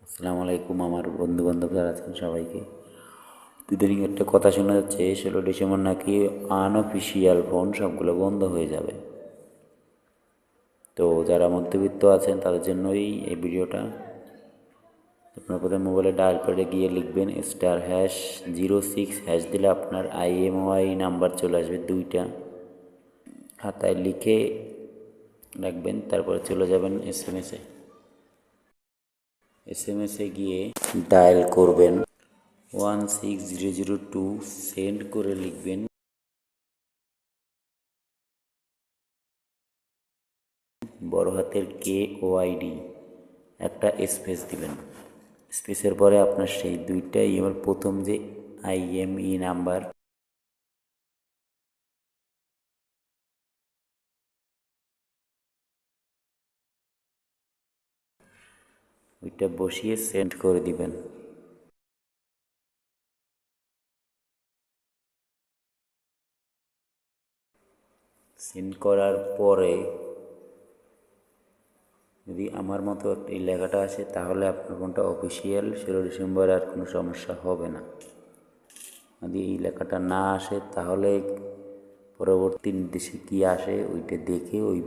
আসসালামু আলাইকুম আমার বন্ধু বান্ধব যারা আছেন সবাইকে। ইদানিং একটা কথা শোনা যাচ্ছে 16 ডিসেম্বর নাকি আনঅফিসিয়াল ফোন সবগুলো বন্ধ হয়ে যাবে। তো যারা মধ্যবিত্ত আছেন তাদের জন্যই এই ভিডিওটা। আপনার প্রথমে মোবাইলে ডায়াল প্যাডে গিয়ে লিখবেন *#06# দিলে আপনার IMEI নাম্বার চলে আসবে দুইটা, খাতায় লিখে রাখবেন। তারপরে চলে যাবেন এস এম এসে গিয়ে ডায়াল করবেন 16002, সেন্ড করে লিখবেন বড় হাতের KOID, একটা স্পেস দিবেন। স্পেসের পরে আপনার সেই দুইটা ইমেল, প্রথম যে IMEI নাম্বার ওইটা বসিয়ে সেন্ড করে দিবেন। সেন্ড করার পরে যদি আমার মতো এই লেখাটা আসে তাহলে আপনার ফোনটা অফিসিয়াল, 16 ডিসেম্বর আর কোনো সমস্যা হবে না। যদি এই লেখাটা না আসে তাহলে পরবর্তী নির্দেশে কী আসে ওইটা দেখে ওইভাবে